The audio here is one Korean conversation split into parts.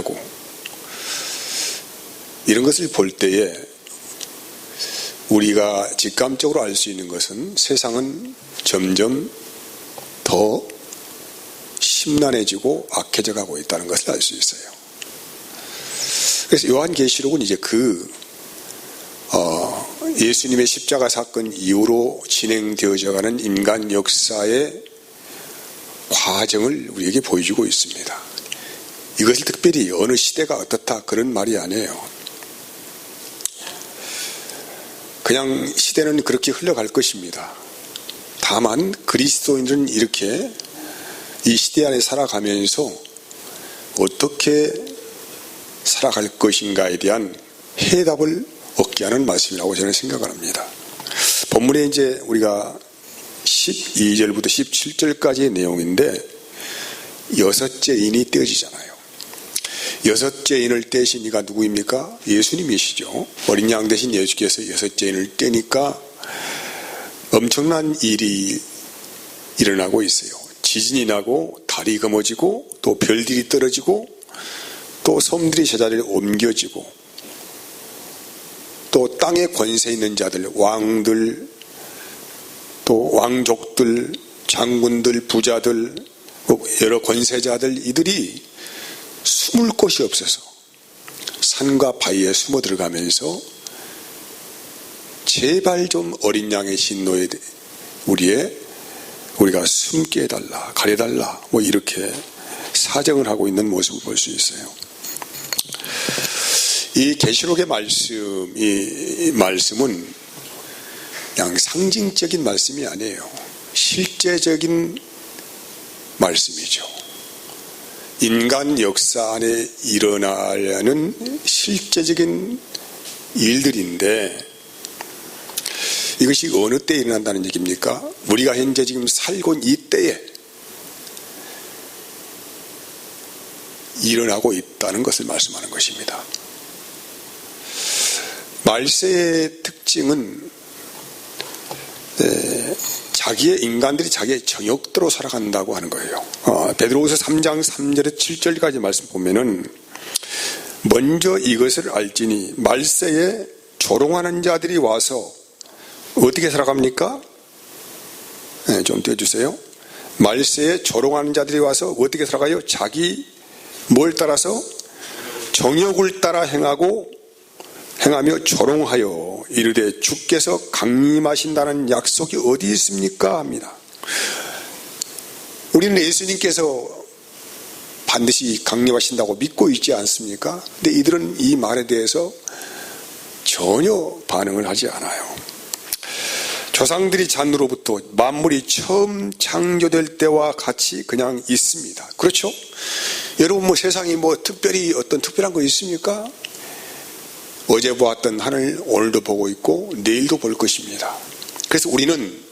하고, 이런 것을 볼 때에 우리가 직감적으로 알 수 있는 것은 세상은 점점 더 심란해지고 악해져 가고 있다는 것을 알 수 있어요. 그래서 요한계시록은 이제 예수님의 십자가 사건 이후로 진행되어져 가는 인간 역사의 과정을 우리에게 보여주고 있습니다. 이것을 특별히 어느 시대가 어떻다 그런 말이 아니에요. 그냥 시대는 그렇게 흘러갈 것입니다. 다만 그리스도인들은 이렇게 이 시대 안에 살아가면서 어떻게 살아갈 것인가에 대한 해답을 얻게 하는 말씀이라고 저는 생각을 합니다. 본문에 이제 우리가 12절부터 17절까지의 내용인데 여섯째 인이 떼어지잖아요. 여섯째 인을 떼신 이가 누구입니까? 예수님이시죠. 어린 양 대신 예수께서 여섯째 인을 떼니까 엄청난 일이 일어나고 있어요. 지진이 나고 달이 검어지고 또 별들이 떨어지고 또 섬들이 제자리에 옮겨지고 또 땅에 권세 있는 자들, 왕들, 또 왕족들, 장군들, 부자들, 여러 권세자들, 이들이 숨을 곳이 없어서 산과 바위에 숨어 들어가면서 제발 좀 어린 양의 진노에 우리가 숨게 해달라, 가려달라, 뭐 이렇게 사정을 하고 있는 모습을 볼 수 있어요. 이 계시록의 말씀은 그냥 상징적인 말씀이 아니에요. 실제적인 말씀이죠. 인간 역사 안에 일어나려는 실제적인 일들인데 이것이 어느 때에 일어난다는 얘기입니까? 우리가 현재 지금 살고 있는 이 때에 일어나고 있다는 것을 말씀하는 것입니다. 말세의 특징은 인간들이 자기의 정욕대로 살아간다고 하는 거예요. 베드로후서 3장 3절에 7절까지 말씀 보면은 먼저 이것을 알지니 말세에 조롱하는 자들이 와서 어떻게 살아갑니까? 네, 좀 떼어주세요. 말세에 조롱하는 자들이 와서 어떻게 살아가요? 자기 뭘 따라서? 정욕을 따라 행하며 조롱하여 이르되 주께서 강림하신다는 약속이 어디 있습니까? 합니다. 우리는 예수님께서 반드시 강림하신다고 믿고 있지 않습니까? 근데 이들은 이 말에 대해서 전혀 반응을 하지 않아요. 조상들이 잔으로부터 만물이 처음 창조될 때와 같이 그냥 있습니다. 그렇죠? 여러분 세상이 특별히 어떤 특별한 거 있습니까? 어제 보았던 하늘 오늘도 보고 있고 내일도 볼 것입니다. 그래서 우리는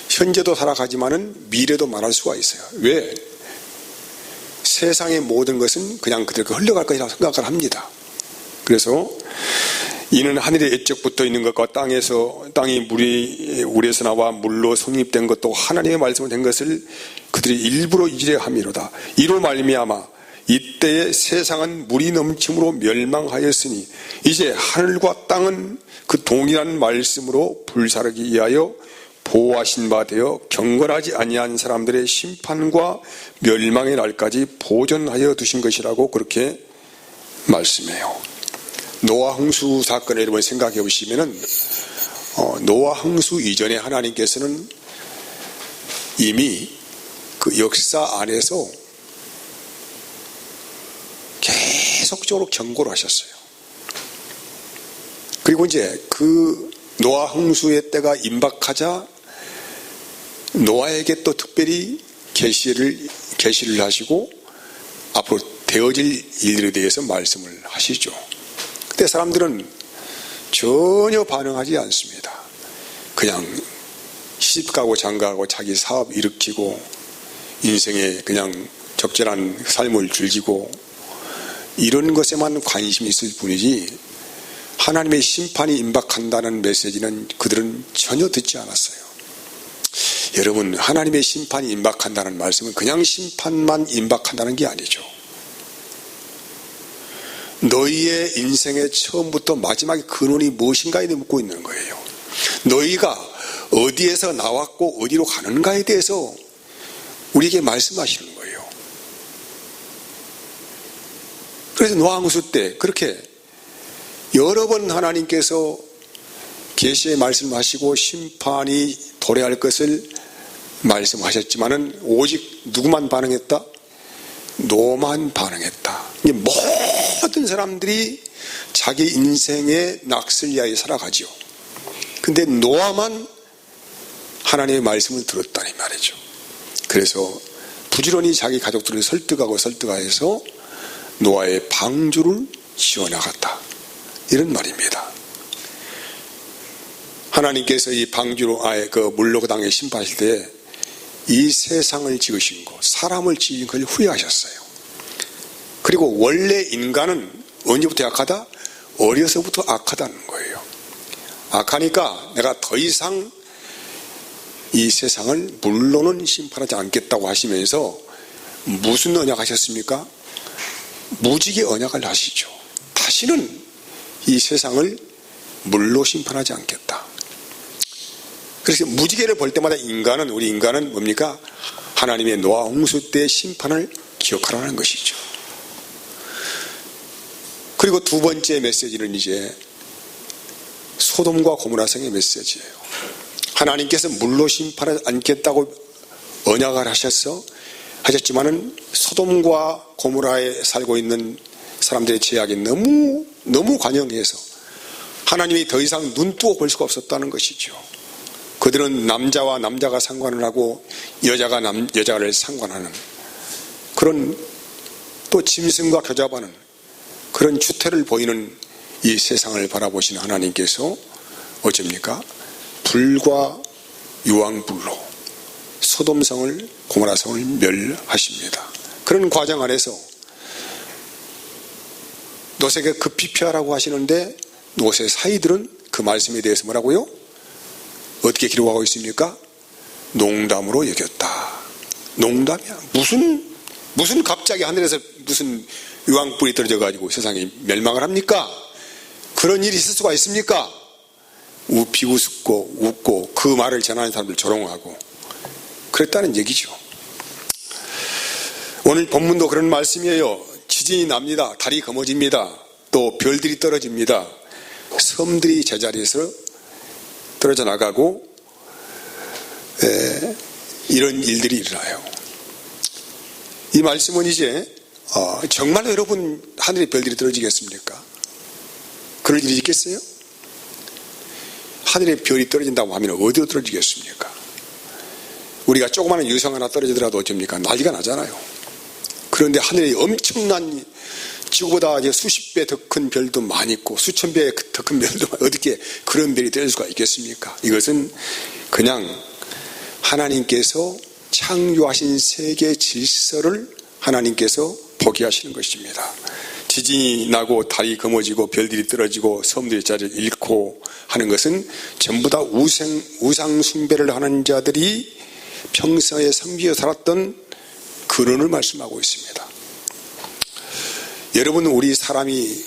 현재도 살아가지만은 미래도 말할 수가 있어요. 왜? 세상의 모든 것은 그냥 그대로 흘러갈 것이라고 생각을 합니다. 그래서 이는 하늘의 옛적부터 있는 것과 땅이 물에서 나와 물로 성립된 것도 하나님의 말씀으로 된 것을 그들이 일부러 이지레함이로다. 이로 말미암아 이때에 세상은 물이 넘침으로 멸망하였으니 이제 하늘과 땅은 그 동일한 말씀으로 불사르기 위하여 보호하신 바 되어 경건하지 아니한 사람들의 심판과 멸망의 날까지 보존하여 두신 것이라고 그렇게 말씀해요. 노아 홍수 사건을 여러분 생각해 보시면은 노아 홍수 이전에 하나님께서는 이미 그 역사 안에서 계속적으로 경고를 하셨어요. 그리고 이제 그 노아 홍수의 때가 임박하자 노아에게 또 특별히 계시를 하시고 앞으로 되어질 일들에 대해서 말씀을 하시죠. 그때 사람들은 전혀 반응하지 않습니다. 그냥 시집가고 장가가고 자기 사업 일으키고 인생에 그냥 적절한 삶을 즐기고 이런 것에만 관심이 있을 뿐이지 하나님의 심판이 임박한다는 메시지는 그들은 전혀 듣지 않았어요. 여러분, 하나님의 심판이 임박한다는 말씀은 그냥 심판만 임박한다는 게 아니죠. 너희의 인생의 처음부터 마지막의 근원이 무엇인가에 대해 묻고 있는 거예요. 너희가 어디에서 나왔고 어디로 가는가에 대해서 우리에게 말씀하시는 거예요. 그래서 노아홍수 때 그렇게 여러 번 하나님께서 계시의 말씀하시고 심판이 도래할 것을 말씀하셨지만은 오직 누구만 반응했다? 노아만 반응했다. 모든 사람들이 자기 인생의 낙을 위하여 살아가죠. 근데 노아만 하나님의 말씀을 들었다는 말이죠. 그래서 부지런히 자기 가족들을 설득해서 노아의 방주를 지어나갔다. 이런 말입니다. 하나님께서 이 방주로 물로 그 땅에 심판하실 때 이 세상을 지으신 것, 사람을 지은 걸 후회하셨어요. 그리고 원래 인간은 언제부터 약하다? 어려서부터 악하다는 거예요. 악하니까 내가 더 이상 이 세상을 물로는 심판하지 않겠다고 하시면서 무슨 언약하셨습니까? 무지개 언약을 하시죠. 다시는 이 세상을 물로 심판하지 않겠다. 그래서 무지개를 볼 때마다 우리 인간은 뭡니까? 하나님의 노아 홍수 때의 심판을 기억하라는 것이죠. 그리고 두 번째 메시지는 이제 소돔과 고모라 성의 메시지예요. 하나님께서 물로 심판하지 않겠다고 언약을 하셨지만은 소돔과 고모라에 살고 있는 사람들의 죄악이 너무 관영해서 하나님이 더 이상 눈뜨고 볼 수가 없었다는 것이죠. 그들은 남자와 남자가 상관을 하고 여자가 여자를 상관하는 그런 또 짐승과 교잡하는 그런 추태를 보이는 이 세상을 바라보시는 하나님께서 어쩝니까? 불과 유황불로 소돔성을 고모라성을 멸하십니다. 그런 과정 안에서 롯에게 급히 피하라고 하시는데 롯의 사이들은 그 말씀에 대해서 뭐라고요? 어떻게 기록하고 있습니까? 농담으로 여겼다. 농담이야. 무슨 갑자기 하늘에서 무슨 유황불이 떨어져 가지고 세상이 멸망을 합니까? 그런 일이 있을 수가 있습니까? 비웃고 웃고 그 말을 전하는 사람들 조롱하고 그랬다는 얘기죠. 오늘 본문도 그런 말씀이에요. 지진이 납니다. 달이 검어집니다. 또 별들이 떨어집니다. 섬들이 제자리에서 떨어져 나가고 이런 일들이 일어나요. 이 말씀은 이제 정말로 여러분 하늘에 별들이 떨어지겠습니까? 그럴 일이 있겠어요? 하늘에 별이 떨어진다고 하면 어디로 떨어지겠습니까? 우리가 조그마한 유성 하나 떨어지더라도 어쩝니까? 난리가 나잖아요. 그런데 하늘에 엄청난 지구보다 수십 배 더 큰 별도 많이 있고 수천 배 더 큰 별도 어떻게 그런 별이 될 수가 있겠습니까? 이것은 그냥 하나님께서 창조하신 세계 질서를 하나님께서 포기하시는 것입니다. 지진이 나고 달이 검어지고 별들이 떨어지고 섬들이 자리를 잃고 하는 것은 전부 다 우상 숭배를 하는 자들이 평소에 섬기어 살았던 근원을 말씀하고 있습니다. 여러분, 우리 사람이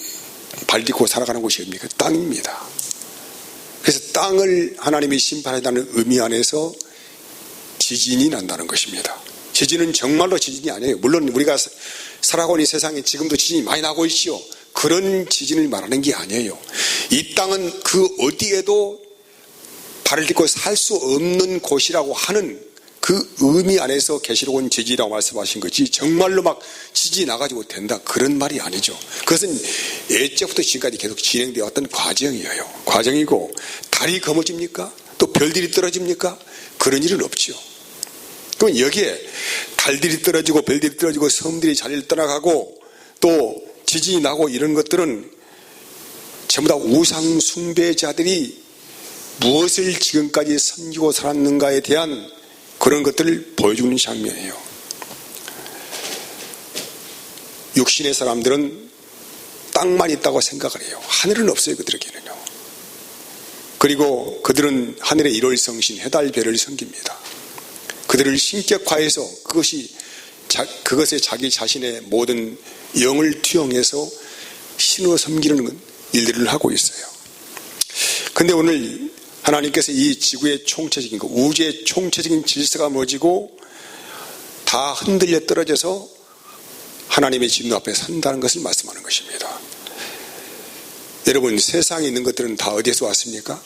발 딛고 살아가는 곳이 어디입니까? 땅입니다. 그래서 땅을 하나님이 심판한다는 의미 안에서 지진이 난다는 것입니다. 지진은 정말로 지진이 아니에요. 물론 우리가 살아가고 있는 세상에 지금도 지진이 많이 나고 있지요. 그런 지진을 말하는 게 아니에요. 이 땅은 그 어디에도 발을 딛고 살 수 없는 곳이라고 하는 그 의미 안에서 계시록은 지진이라고 말씀하신 거지 정말로 막 지진이 나가지고 된다 그런 말이 아니죠. 그것은 예적부터 지금까지 계속 진행되어 왔던 과정이고 달이 검어집니까? 또 별들이 떨어집니까? 그런 일은 없죠. 그럼 여기에 달들이 떨어지고 별들이 떨어지고 섬들이 자리를 떠나가고 또 지진이 나고 이런 것들은 전부 다 우상 숭배자들이 무엇을 지금까지 섬기고 살았는가에 대한 그런 것들을 보여주는 장면이에요. 육신의 사람들은 땅만 있다고 생각을 해요. 하늘은 없어요, 그들에게는요. 그리고 그들은 하늘의 일월성신 해달별을 섬깁니다. 그들을 신격화해서 그것에 자기 자신의 모든 영을 투영해서 신으로 섬기는 일들을 하고 있어요. 근데 오늘 하나님께서 이 지구의 총체적인 것, 우주의 총체적인 질서가 무너지고 다 흔들려 떨어져서 하나님의 진노 앞에 산다는 것을 말씀하는 것입니다. 여러분, 세상에 있는 것들은 다 어디에서 왔습니까?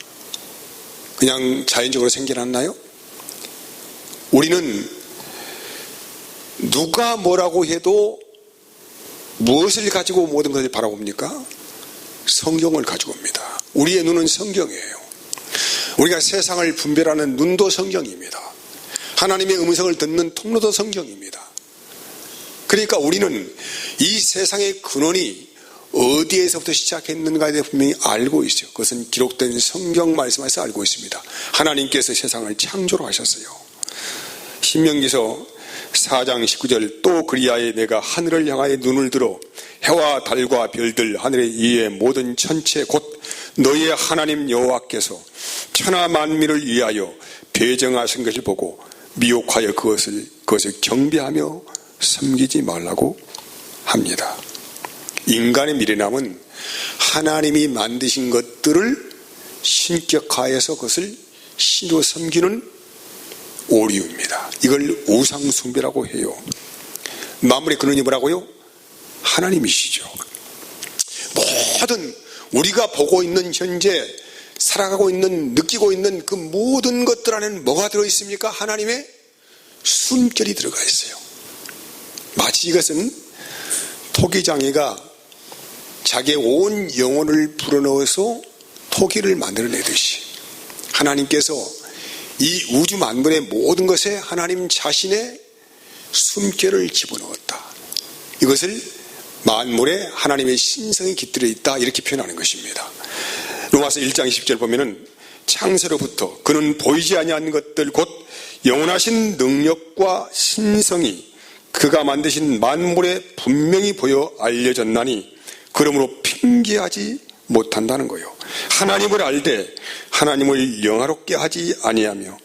그냥 자연적으로 생겨났나요? 우리는 누가 뭐라고 해도 무엇을 가지고 모든 것을 바라봅니까? 성경을 가지고 옵니다. 우리의 눈은 성경이에요. 우리가 세상을 분별하는 눈도 성경입니다. 하나님의 음성을 듣는 통로도 성경입니다. 그러니까 우리는 이 세상의 근원이 어디에서부터 시작했는가에 대해 분명히 알고 있어요. 그것은 기록된 성경 말씀에서 알고 있습니다. 하나님께서 세상을 창조로 하셨어요. 신명기서 4장 19절, 또 그리하여 내가 하늘을 향하여 눈을 들어 해와 달과 별들 하늘의 위의 모든 천체 곧 너희의 하나님 여호와께서 천하 만민을 위하여 배정하신 것을 보고 미혹하여 그것을 경배하며 섬기지 말라고 합니다. 인간의 미련함은 하나님이 만드신 것들을 신격화해서 그것을 신으로 섬기는 오류입니다. 이걸 우상숭배라고 해요. 만물의 근원이 뭐라고요? 하나님이시죠. 모든 우리가 보고 있는 현재 살아가고 있는, 느끼고 있는 그 모든 것들 안에는 뭐가 들어있습니까? 하나님의 숨결이 들어가 있어요. 마치 이것은 토기장이가 자기의 온 영혼을 불어넣어서 토기를 만들어내듯이 하나님께서 이 우주 만물의 모든 것에 하나님 자신의 숨결을 집어넣었다. 이것을 만물에 하나님의 신성이 깃들어 있다, 이렇게 표현하는 것입니다. 로마서 1장 20절 보면은 창세로부터 그는 보이지 아니한 것들 곧 영원하신 능력과 신성이 그가 만드신 만물에 분명히 보여 알려졌나니 그러므로 핑계하지 못한다는 거예요. 하나님을 알되 하나님을 영화롭게 하지 아니하며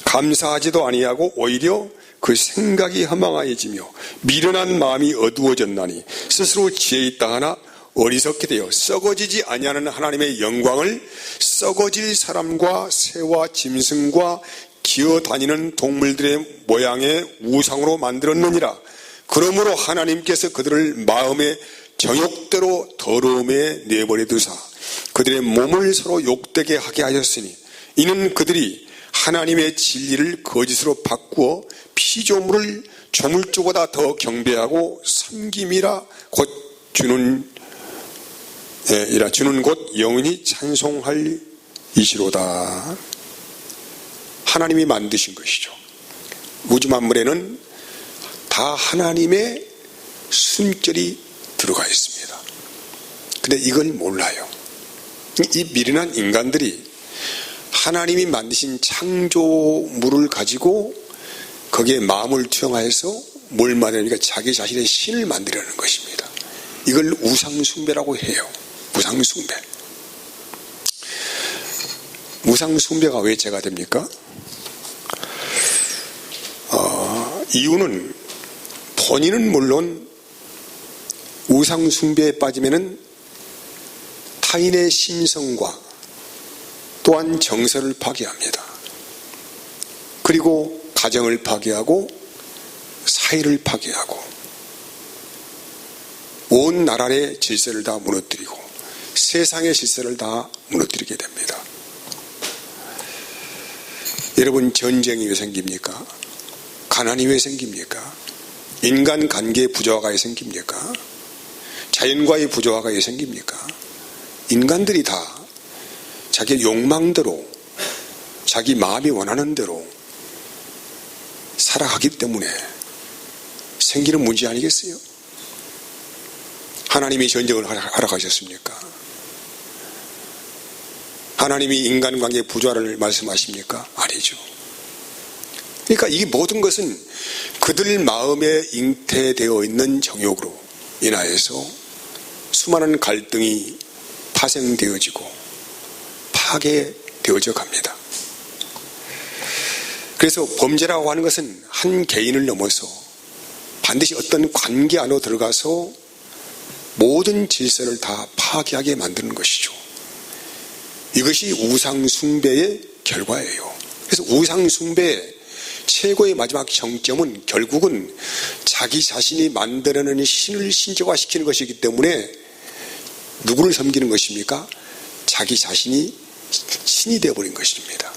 감사하지도 아니하고 오히려 그 생각이 허망해지며 미련한 마음이 어두워졌나니 스스로 지혜 있다 하나 어리석게 되어 썩어지지 아니하는 하나님의 영광을 썩어질 사람과 새와 짐승과 기어다니는 동물들의 모양의 우상으로 만들었느니라. 그러므로 하나님께서 그들을 마음의 정욕대로 더러움에 내버려 두사 그들의 몸을 서로 욕되게 하게 하셨으니 이는 그들이 하나님의 진리를 거짓으로 바꾸어 피조물을 조물주보다 더 경배하고 섬김이라 곧 주는 곧 영원히 찬송할 이시로다. 하나님이 만드신 것이죠. 우주 만물에는 다 하나님의 숨결이 들어가 있습니다. 근데 이걸 몰라요. 이 미련한 인간들이 하나님이 만드신 창조물을 가지고 거기에 마음을 투영하여서 뭘 만드니까 자기 자신의 신을 만들려는 것입니다. 이걸 우상숭배라고 해요. 우상숭배. 우상숭배가 왜 죄가 됩니까? 이유는 본인은 물론 우상숭배에 빠지면은 타인의 신성과 또한 정서를 파괴합니다. 그리고 가정을 파괴하고 사회를 파괴하고 온 나라의 질서를 다 무너뜨리고 세상의 질서를 다 무너뜨리게 됩니다. 여러분, 전쟁이 왜 생깁니까? 가난이 왜 생깁니까? 인간관계의 부조화가 왜 생깁니까? 자연과의 부조화가 왜 생깁니까? 인간들이 다 자기 욕망대로 자기 마음이 원하는 대로 살아가기 때문에 생기는 문제 아니겠어요? 하나님이 전쟁을 하러 가셨습니까? 하나님이 인간관계의 부조화를 말씀하십니까? 아니죠. 그러니까 이 모든 것은 그들 마음에 잉태되어 있는 정욕으로 인하여서 수많은 갈등이 파생되어지고 파괴되어져 갑니다. 그래서 범죄라고 하는 것은 한 개인을 넘어서 반드시 어떤 관계 안으로 들어가서 모든 질서를 다 파괴하게 만드는 것이죠. 이것이 우상숭배의 결과예요. 그래서 우상숭배의 최고의 마지막 정점은 결국은 자기 자신이 만들어내는 신을 신적화시키는 것이기 때문에 누구를 섬기는 것입니까? 자기 자신이 신이 되어버린 것입니다.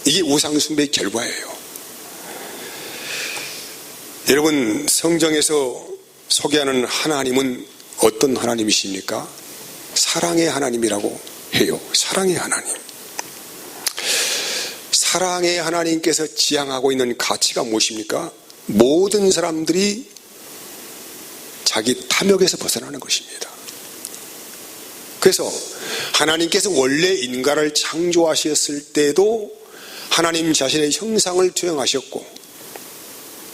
이게 우상숭배의 결과예요. 여러분, 성경에서 소개하는 하나님은 어떤 하나님이십니까? 사랑의 하나님이라고 해요. 사랑의 하나님. 사랑의 하나님께서 지향하고 있는 가치가 무엇입니까? 모든 사람들이 자기 탐욕에서 벗어나는 것입니다. 그래서 하나님께서 원래 인간을 창조하셨을 때도 하나님 자신의 형상을 투영하셨고,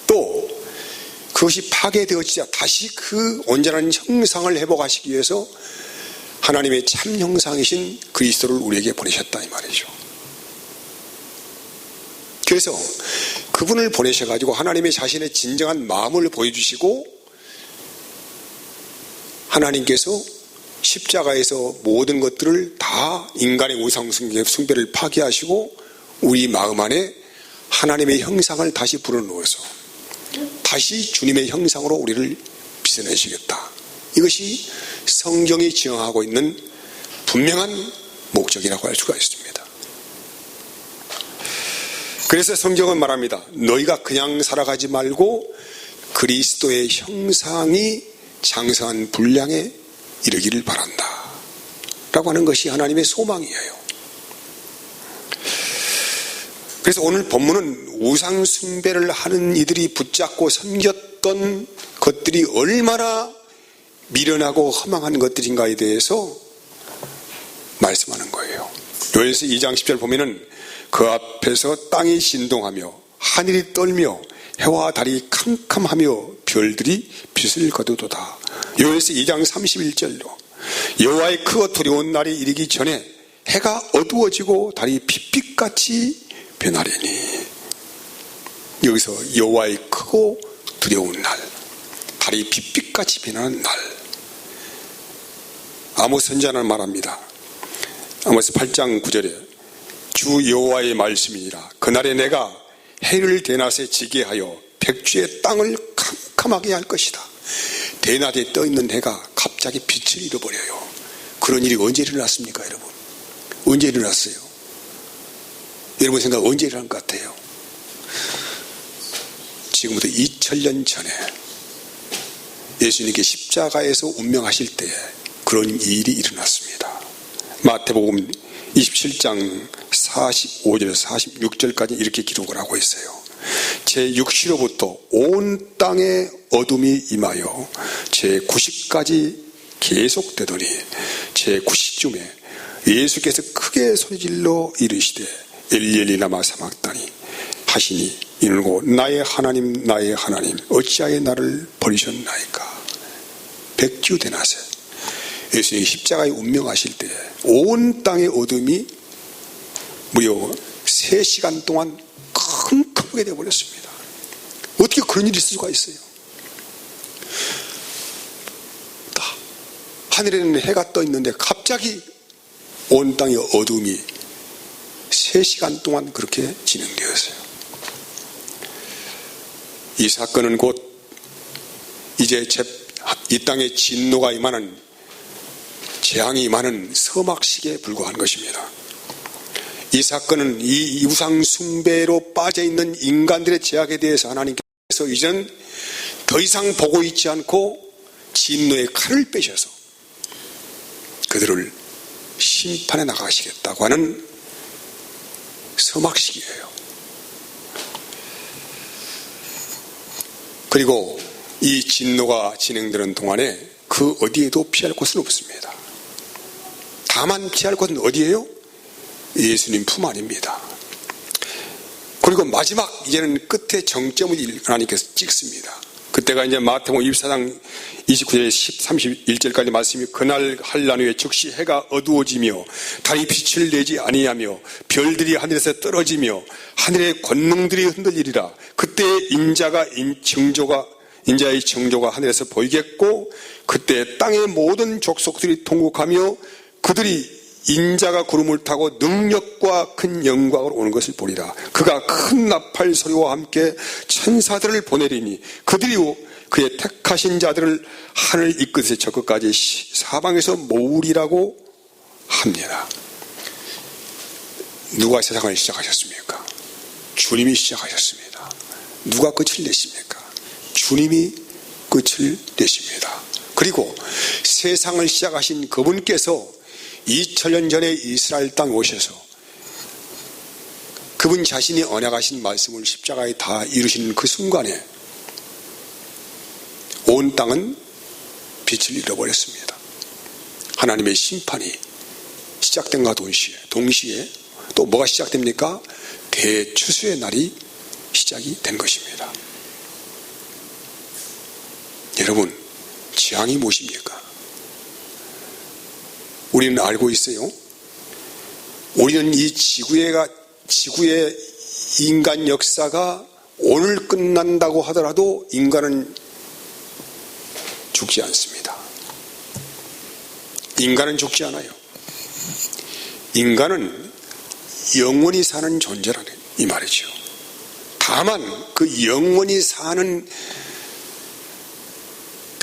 또 그것이 파괴되어지자 다시 그 온전한 형상을 회복하시기 위해서 하나님의 참 형상이신 그리스도를 우리에게 보내셨다 이 말이죠. 그래서 그분을 보내셔가지고 하나님의 자신의 진정한 마음을 보여주시고, 하나님께서 십자가에서 모든 것들을 다 인간의 우상숭배를 파괴하시고 우리 마음 안에 하나님의 형상을 다시 불어넣어서 다시 주님의 형상으로 우리를 빚어내시겠다. 이것이 성경이 지향하고 있는 분명한 목적이라고 할 수가 있습니다. 그래서 성경은 말합니다. 너희가 그냥 살아가지 말고 그리스도의 형상이 장성한 분량에 이르기를 바란다 라고 하는 것이 하나님의 소망이에요. 그래서 오늘 본문은 우상숭배를 하는 이들이 붙잡고 섬겼던 것들이 얼마나 미련하고 허망한 것들인가에 대해서 말씀하는 거예요. 요엘서 2장 10절 보면은 그 앞에서 땅이 진동하며 하늘이 떨며 해와 달이 캄캄하며 별들이 빛을 거두도다. 요엘서 2장 31절로 여호와의 크고 두려운 날이 이르기 전에 해가 어두워지고 달이 핏빛같이 변하리니. 여기서 여호와의 크고 두려운 날, 달이 핏빛같이 변하는 날. 아모스 선지자는 말합니다. 아모스 8장 9절에 주 여호와의 말씀이니라. 그날에 내가 해를 대낮에 지게 하여 백주의 땅을 캄캄하게 할 것이다. 대낮에 떠있는 해가 갑자기 빛을 잃어버려요. 그런 일이 언제 일어났습니까, 여러분? 언제 일어났어요? 여러분 생각 언제 일어난 것 같아요? 지금부터 2000년 전에 예수님께 십자가에서 운명하실 때에 그런 일이 일어났습니다. 마태복음 27장 45절에서 46절까지 이렇게 기록을 하고 있어요. 제6시로부터 온 땅에 어둠이 임하여 제9시까지 계속되더니 제9시쯤에 예수께서 크게 소리질러 이르시되 엘리 엘리 라마 사박다니 하시니 이르고 나의 하나님 나의 하나님 어찌하여 나를 버리셨나이까. 백주 대낮에 예수님이 십자가에 운명하실 때 온 땅의 어둠이 무려 3시간 동안 컴컴하게 되어버렸습니다. 어떻게 그런 일이 있을 수가 있어요? 하늘에는 해가 떠 있는데 갑자기 온 땅의 어둠이 3시간 동안 그렇게 진행되었어요. 이 사건은 곧 이제 이 땅에 진노가 임하는, 재앙이 임하는 서막식에 불과한 것입니다. 이 사건은 이 우상 숭배로 빠져있는 인간들의 죄악에 대해서 하나님께서 이제는 더 이상 보고 있지 않고 진노의 칼을 빼셔서 그들을 심판해 나가시겠다고 하는 서막식이에요. 그리고 이 진노가 진행되는 동안에 그 어디에도 피할 곳은 없습니다. 다만 피할 곳은 어디예요? 예수님 품 안입니다. 그리고 마지막 이제는 끝에 정점을 하나님께서 찍습니다. 그때가 이제 마태복음 24장 29절 31절까지 말씀이 그날 한란 후에 즉시 해가 어두워지며 달이 빛을 내지 아니하며 별들이 하늘에서 떨어지며 하늘의 권능들이 흔들리리라. 그때 인자가 인자의 창조가 하늘에서 보이겠고 그때 땅의 모든 족속들이 통곡하며 그들이 인자가 구름을 타고 능력과 큰 영광으로 오는 것을 보리라. 그가 큰 나팔 소리와 함께 천사들을 보내리니 그들이 그의 택하신 자들을 하늘 이 끝에서 저 끝까지 사방에서 모으리라고 합니다. 누가 세상을 시작하셨습니까? 주님이 시작하셨습니다. 누가 끝을 내십니까? 주님이 끝을 내십니다. 그리고 세상을 시작하신 그분께서 2000년 전에 이스라엘 땅에 오셔서 그분 자신이 언약하신 말씀을 십자가에 다 이루시는 그 순간에 온 땅은 빛을 잃어버렸습니다. 하나님의 심판이 시작된과 동시에 또 뭐가 시작됩니까? 대추수의 날이 시작이 된 것입니다. 여러분, 재앙이 무엇입니까? 우리는 알고 있어요. 우리는 이 지구의 인간 역사가 오늘 끝난다고 하더라도 인간은 죽지 않습니다. 인간은 죽지 않아요. 인간은 영원히 사는 존재라는 이 말이죠. 다만 그 영원히 사는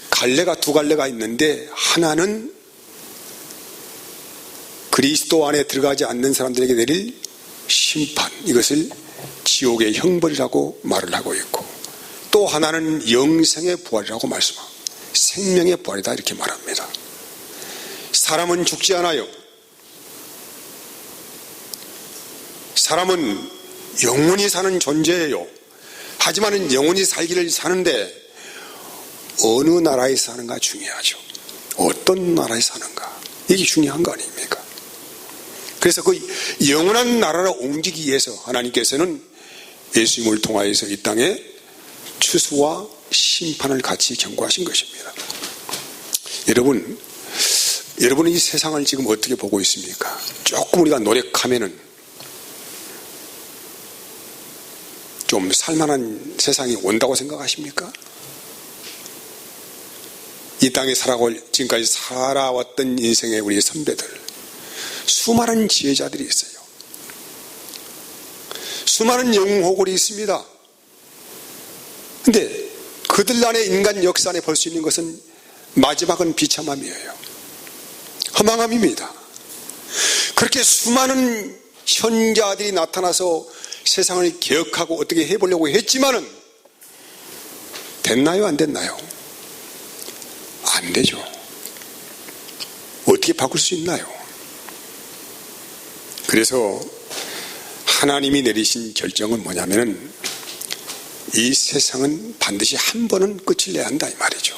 갈래가 두 갈래가 있는데 하나는 그리스도 안에 들어가지 않는 사람들에게 내릴 심판, 이것을 지옥의 형벌이라고 말을 하고 있고, 또 하나는 영생의 부활이라고 말씀합니다. 생명의 부활이다 이렇게 말합니다. 사람은 죽지 않아요. 사람은 영원히 사는 존재예요. 하지만 영원히 살기를 사는데 어느 나라에 사는가 중요하죠. 어떤 나라에 사는가, 이게 중요한 거 아닙니까? 그래서 그 영원한 나라로 옮기기 위해서 하나님께서는 예수님을 통하여서 이 땅에 추수와 심판을 같이 경고하신 것입니다. 여러분은 이 세상을 지금 어떻게 보고 있습니까? 조금 우리가 노력하면은 좀 살만한 세상이 온다고 생각하십니까? 이 땅에 지금까지 살아왔던 인생의 우리 선배들, 수많은 지혜자들이 있어요. 수많은 영웅호걸이 있습니다. 근데 그들 안에 인간 역사 안에 볼 수 있는 것은 마지막은 비참함이에요. 허망함입니다. 그렇게 수많은 현자들이 나타나서 세상을 개혁하고 어떻게 해보려고 했지만은 됐나요? 안 됐나요? 안 되죠. 어떻게 바꿀 수 있나요? 그래서 하나님이 내리신 결정은 뭐냐면은 이 세상은 반드시 한 번은 끝을 내야 한다 이 말이죠.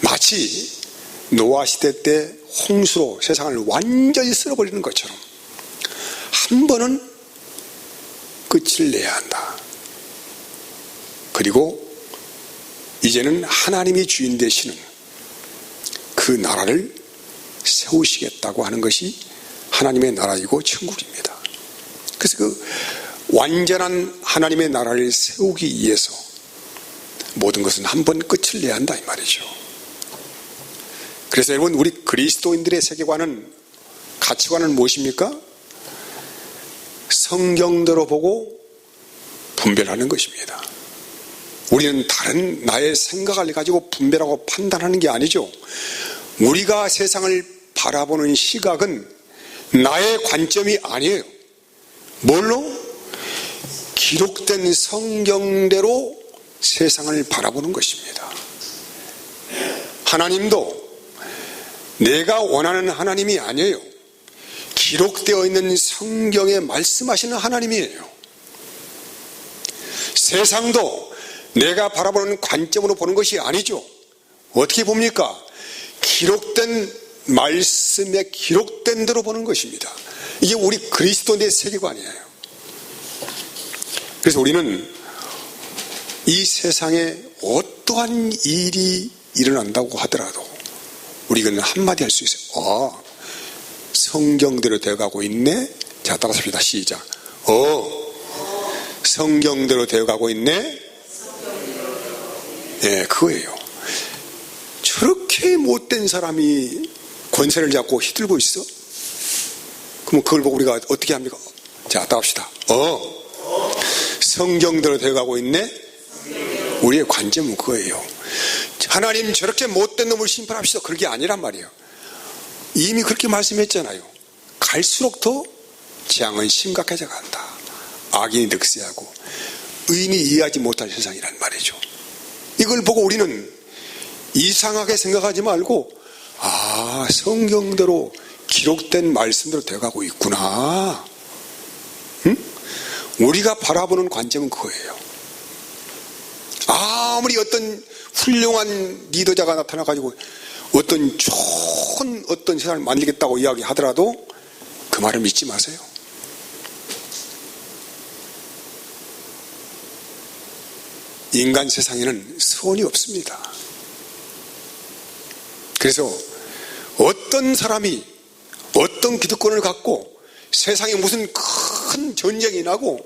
마치 노아 시대 때 홍수로 세상을 완전히 쓸어버리는 것처럼 한 번은 끝을 내야 한다. 그리고 이제는 하나님이 주인 되시는 그 나라를 세우시겠다고 하는 것이 하나님의 나라이고 천국입니다. 그래서 그 완전한 하나님의 나라를 세우기 위해서 모든 것은 한 번 끝을 내야 한다 이 말이죠. 그래서 여러분, 우리 그리스도인들의 세계관은, 가치관은 무엇입니까? 성경대로 보고 분별하는 것입니다. 우리는 다른 나의 생각을 가지고 분별하고 판단하는 게 아니죠. 우리가 세상을 바라보는 시각은 나의 관점이 아니에요. 뭘로? 기록된 성경대로 세상을 바라보는 것입니다. 하나님도 내가 원하는 하나님이 아니에요. 기록되어 있는 성경에 말씀하시는 하나님이에요. 세상도 내가 바라보는 관점으로 보는 것이 아니죠. 어떻게 봅니까? 기록된 말씀에 기록된 대로 보는 것입니다. 이게 우리 그리스도인의 세계관이에요. 그래서 우리는 이 세상에 어떠한 일이 일어난다고 하더라도 우리는 한마디 할 수 있어요. 성경대로 되어가고 있네. 자, 따라서 합시다. 시작. 성경대로 되어가고 있네. 예, 그거예요. 저렇게 못된 사람이 권세를 잡고 휘둘고 있어? 그럼 그걸 보고 우리가 어떻게 합니까? 자, 따갑시다. 성경대로 되어가고 있네? 우리의 관점은 그거예요. 하나님 저렇게 못된 놈을 심판합시다. 그런 게 아니란 말이에요. 이미 그렇게 말씀했잖아요. 갈수록 더 재앙은 심각해져 간다. 악인이 득세하고 의인이 이해하지 못할 세상이란 말이죠. 이걸 보고 우리는 이상하게 생각하지 말고 성경대로 기록된 말씀대로 되어가고 있구나. 응? 우리가 바라보는 관점은 그거예요. 아무리 어떤 훌륭한 리더자가 나타나가지고 어떤 좋은 어떤 세상을 만들겠다고 이야기하더라도 그 말을 믿지 마세요. 인간 세상에는 선이 없습니다. 그래서 어떤 사람이 어떤 기득권을 갖고 세상에 무슨 큰 전쟁이 나고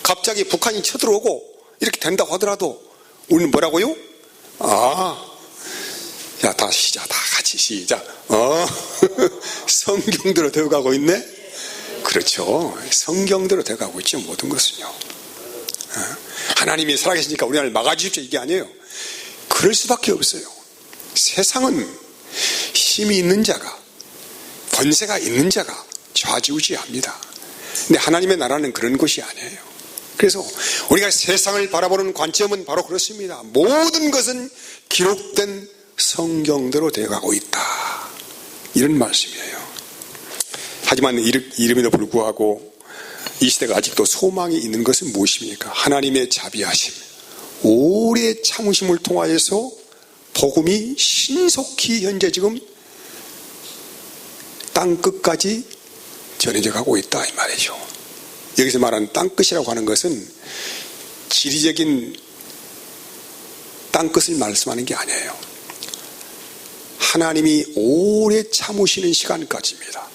갑자기 북한이 쳐들어오고 이렇게 된다고 하더라도 우리는 뭐라고요? 야, 다 같이 시작. 성경대로 되어가고 있네? 그렇죠. 성경대로 되어가고 있죠. 모든 것은요. 하나님이 살아계시니까 우리를 막아주십시오. 이게 아니에요. 그럴 수밖에 없어요. 세상은 힘이 있는 자가, 권세가 있는 자가 좌지우지합니다. 근데 하나님의 나라는 그런 것이 아니에요. 그래서 우리가 세상을 바라보는 관점은 바로 그렇습니다. 모든 것은 기록된 성경대로 되어가고 있다. 이런 말씀이에요. 하지만 이름에도 불구하고 이 시대가 아직도 소망이 있는 것은 무엇입니까? 하나님의 자비하심, 오래 참으심을 통하여서 복음이 신속히 현재 지금 땅끝까지 전해져 가고 있다 이 말이죠. 여기서 말하는 땅끝이라고 하는 것은 지리적인 땅끝을 말씀하는 게 아니에요. 하나님이 오래 참으시는 시간까지입니다.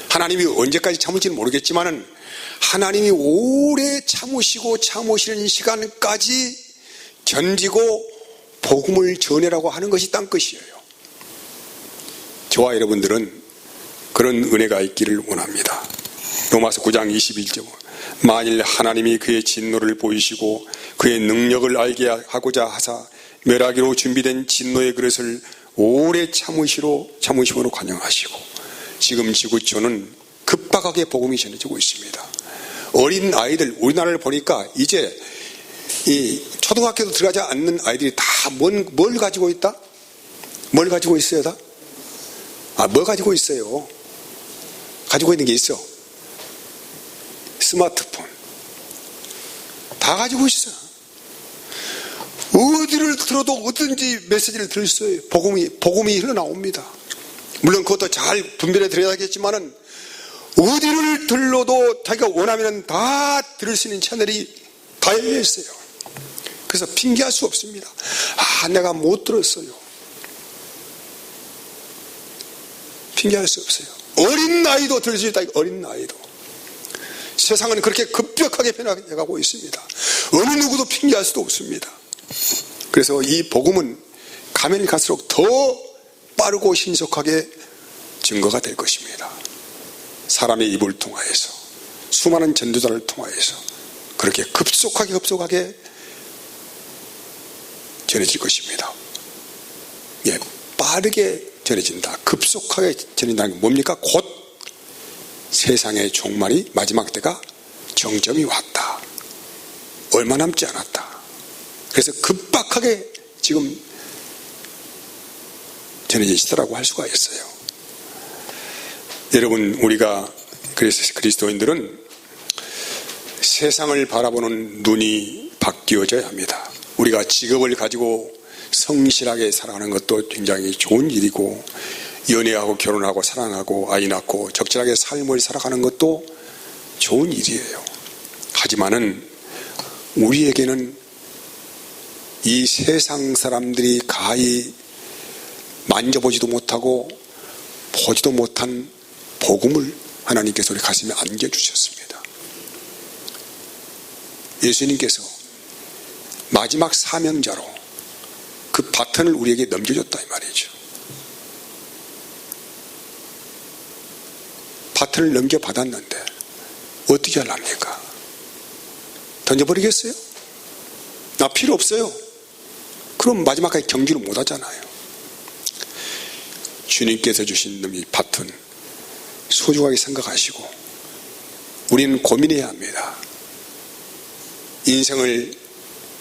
하나님이 언제까지 참을지는 모르겠지만은 하나님이 오래 참으시는 시간까지 견디고 복음을 전해라고 하는 것이 땅끝이에요. 저와 여러분들은 그런 은혜가 있기를 원합니다. 로마서 9장 21절 만일 하나님이 그의 진노를 보이시고 그의 능력을 알게 하고자 하사 멸하기로 준비된 진노의 그릇을 오래 참으심으로 관용하시고 지금 지구촌은 급박하게 복음이 전해지고 있습니다. 어린 아이들 우리나라를 보니까 이제 이 초등학교도 들어가지 않는 아이들이 다 뭘 가지고 있다? 뭘 가지고 있어요 다? 뭘 가지고 있어요? 가지고 있는 게 있어. 스마트폰 다 가지고 있어. 어디를 들어도 어떤지 메시지를 들을 수 있어요. 복음이 흘러나옵니다. 물론 그것도 잘 분별해 드려야겠지만은 어디를 들러도 자기가 원하면 다 들을 수 있는 채널이 다 열려 있어요. 그래서 핑계할 수 없습니다. 내가 못 들었어요. 핑계할 수 없어요. 어린 나이도 들을 수 있다. 어린 나이도. 세상은 그렇게 급격하게 변화해가고 있습니다. 어느 누구도 핑계할 수도 없습니다. 그래서 이 복음은 가면 갈수록 더 빠르고 신속하게 증거가 될 것입니다. 사람의 입을 통하여서 수많은 전도자를 통하여서 그렇게 급속하게 전해질 것입니다. 빠르게 전해진다. 급속하게 전해진다는 게 뭡니까? 곧 세상의 종말이 마지막 때가 정점이 왔다. 얼마 남지 않았다. 그래서 급박하게 지금 전해지시더라고 할 수가 있어요. 여러분, 우리가 그리스도인들은 세상을 바라보는 눈이 바뀌어져야 합니다. 우리가 직업을 가지고 성실하게 살아가는 것도 굉장히 좋은 일이고, 연애하고 결혼하고 사랑하고 아이 낳고 적절하게 삶을 살아가는 것도 좋은 일이에요. 하지만은 우리에게는 이 세상 사람들이 가히 만져보지도 못하고 보지도 못한 복음을 하나님께서 우리 가슴에 안겨주셨습니다. 예수님께서 마지막 사명자로 그 바톤을 우리에게 넘겨줬다 이 말이죠. 바톤을 넘겨받았는데 어떻게 하랍니까? 던져버리겠어요? 나 필요 없어요. 그럼 마지막까지 경주를 못하잖아요. 주님께서 주신 이 바톤 소중하게 생각하시고 우리는 고민해야 합니다. 인생을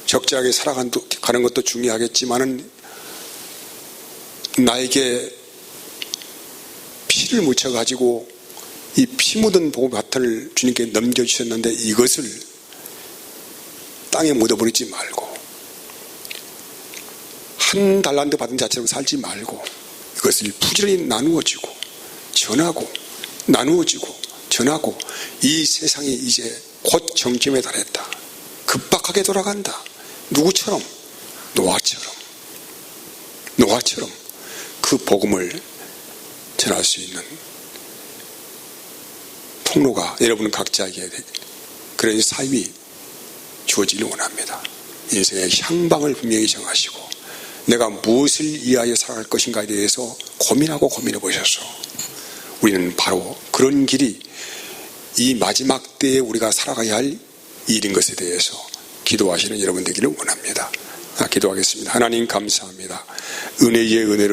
적절하게 살아가는 것도 중요하겠지만은 나에게 피를 묻혀가지고 이 피 묻은 복음 바톤을 주님께 넘겨주셨는데 이것을 땅에 묻어버리지 말고 한 달란트 받은 자처럼 살지 말고 이것을 부지런히 나누어지고 전하고 나누어지고 전하고 이 세상이 이제 곧 정점에 달했다. 급박하게 돌아간다. 누구처럼? 노아처럼 그 복음을 전할 수 있는 통로가 여러분 각자에게 그런 삶이 주어지기를 원합니다. 인생의 향방을 분명히 정하시고 내가 무엇을 위하여 살아갈 것인가에 대해서 고민하고 고민해 보셔서 우리는 바로 그런 길이 이 마지막 때에 우리가 살아가야 할 일인 것에 대해서 기도하시는 여러분 되기를 원합니다. 기도하겠습니다. 하나님 감사합니다. 은혜의 은혜를